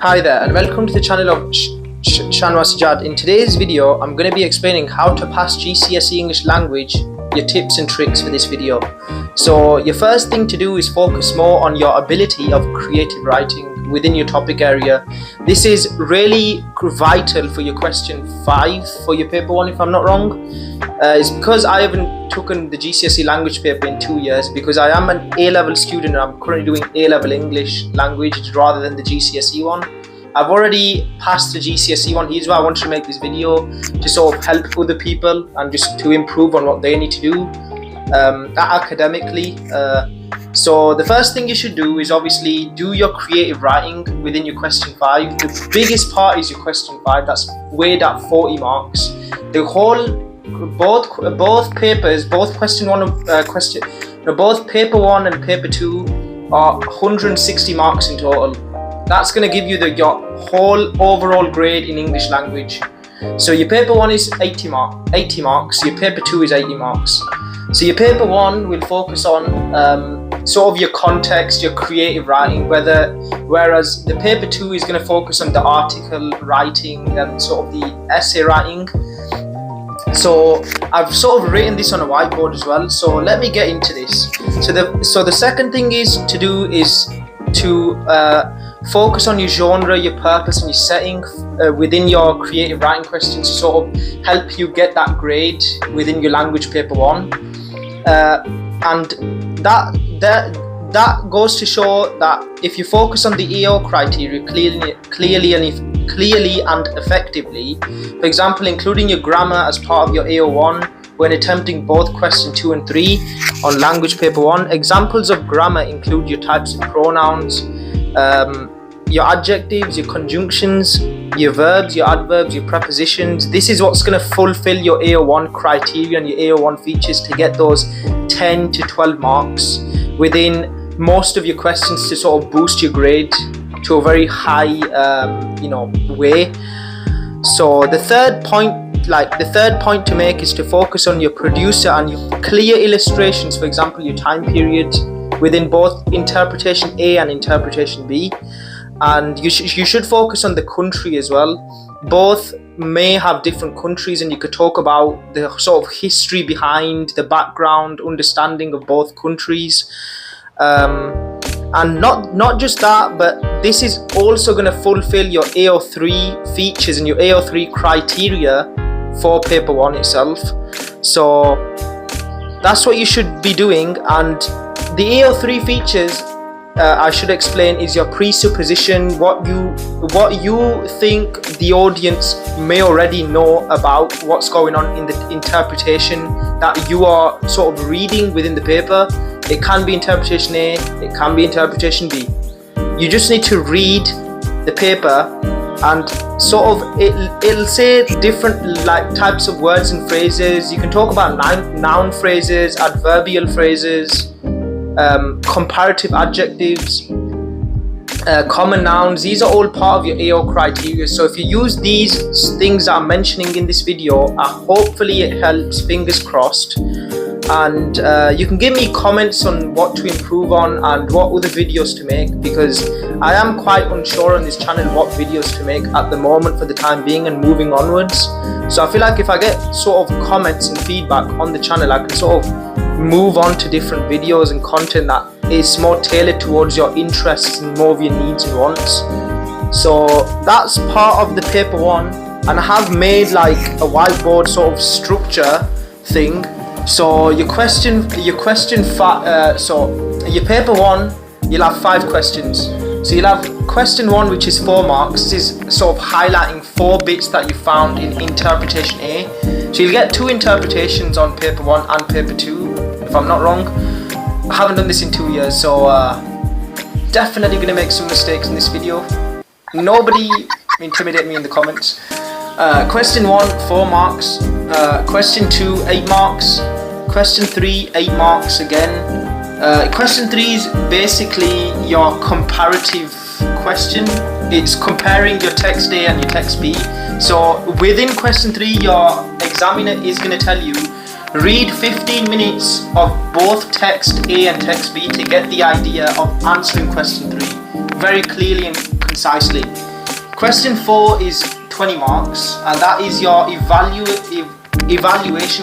Hi there and welcome to the channel of Shanwa Sajad. In today's video, I'm going to be explaining how to pass GCSE English Language, your tips and tricks for this video. So your first thing to do is focus more on your ability of creative writing within your topic area. This is really vital for your question 5 for your paper 1 if I'm not wrong. It's because I haven't taken the GCSE language paper in 2 years, because I am an A-level student and I'm currently doing A-level English language rather than the GCSE one. I've already passed the GCSE one. Here's why I wanted to make this video, to sort of help other people and just to improve on what they need to do academically. So the first thing you should do is obviously do your creative writing within your question 5. The biggest part is your question 5. That's weighed at 40 marks. The whole both papers, both question 1 and both paper 1 and paper 2 are 160 marks in total. That's going to give you your whole overall grade in English language. So your paper 1 is 80 marks, your paper 2 is 80 marks. So your paper 1 will focus on sort of your context, your creative writing, whereas the paper 2 is going to focus on the article writing and sort of the essay writing. So I've sort of written this on a whiteboard as well, so let me get into this. So the second thing is to focus on your genre, your purpose and your setting within your creative writing questions to sort of help you get that grade within your language paper 1. And that goes to show that if you focus on the EO criteria clearly and effectively, for example, including your grammar as part of your AO1 when attempting both question 2 and 3 on language paper 1. Examples of grammar include your types of pronouns, your adjectives, your conjunctions, your verbs, your adverbs, your prepositions. This is what's going to fulfill your AO1 criteria and your AO1 features to get those 10 to 12 marks within most of your questions to sort of boost your grade to a very high way. So the third point to make is to focus on your producer and your clear illustrations, for example your time period within both interpretation A and interpretation B. And you should focus on the country as well. Both may have different countries, and you could talk about the sort of history behind the background, understanding of both countries. And not just that, but this is also going to fulfill your AO3 features and your AO3 criteria for paper 1 itself. So that's what you should be doing. And the AO3 features, I should explain, is your presupposition, what you think the audience may already know about what's going on in the interpretation that you are sort of reading within the paper. It can be interpretation A, it can be interpretation B. You just need to read the paper and sort of it'll say different types of words and phrases. You can talk about noun phrases, adverbial phrases, comparative adjectives, common nouns. These are all part of your AO criteria. So if you use these things that I'm mentioning in this video, hopefully it helps, fingers crossed. And you can give me comments on what to improve on and what other videos to make, because I am quite unsure on this channel what videos to make at the moment for the time being and moving onwards. So I feel like if I get sort of comments and feedback on the channel, I can sort of move on to different videos and content that is more tailored towards your interests and more of your needs and wants. So that's part of the paper 1, and I have made like a whiteboard sort of structure thing. So your paper 1, you'll have 5 questions. So you'll have question 1, which is 4 marks. This is sort of highlighting 4 bits that you found in interpretation A. So you'll get 2 interpretations on paper 1 and paper 2, if I'm not wrong. I haven't done this in 2 years, so definitely going to make some mistakes in this video. Nobody intimidate me in the comments. Question 1, 4 marks. Question 2, 8 marks. Question 3, 8 marks again. Question 3 is basically your comparative question. It's comparing your text A and your text B. So within question 3, your examiner is going to tell you, read 15 minutes of both text A and text B to get the idea of answering question 3 very clearly and concisely. Question 4 is 20 marks, and that is your evaluation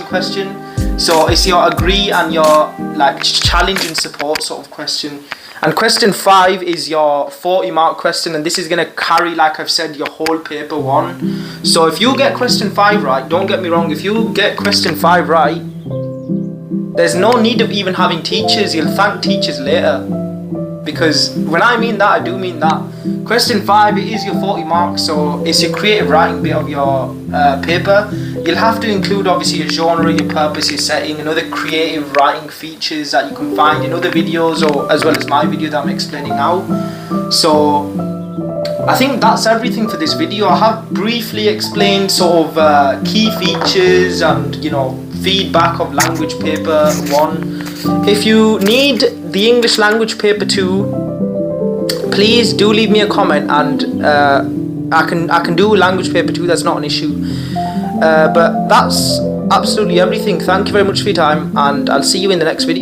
question. So it's your agree and your like challenge and support sort of question. And question 5 is your 40 mark question, and this is going to carry, like I've said, your whole paper 1. So if you get question 5 right, don't get me wrong, if you get question 5 right, there's no need of even having teachers. You'll thank teachers later. Because when I mean that, I do mean that. Question 5, it is your 40 marks, so it's your creative writing bit of your paper. You'll have to include obviously your genre, your purpose, your setting, and other creative writing features that you can find in other videos, or as well as my video that I'm explaining now. So I think that's everything for this video. I have briefly explained sort of key features and, you know, feedback of language paper 1. If you need the English language paper 2, please do leave me a comment, and I can do language paper 2. That's not an issue. But that's absolutely everything. Thank you very much for your time, and I'll see you in the next video.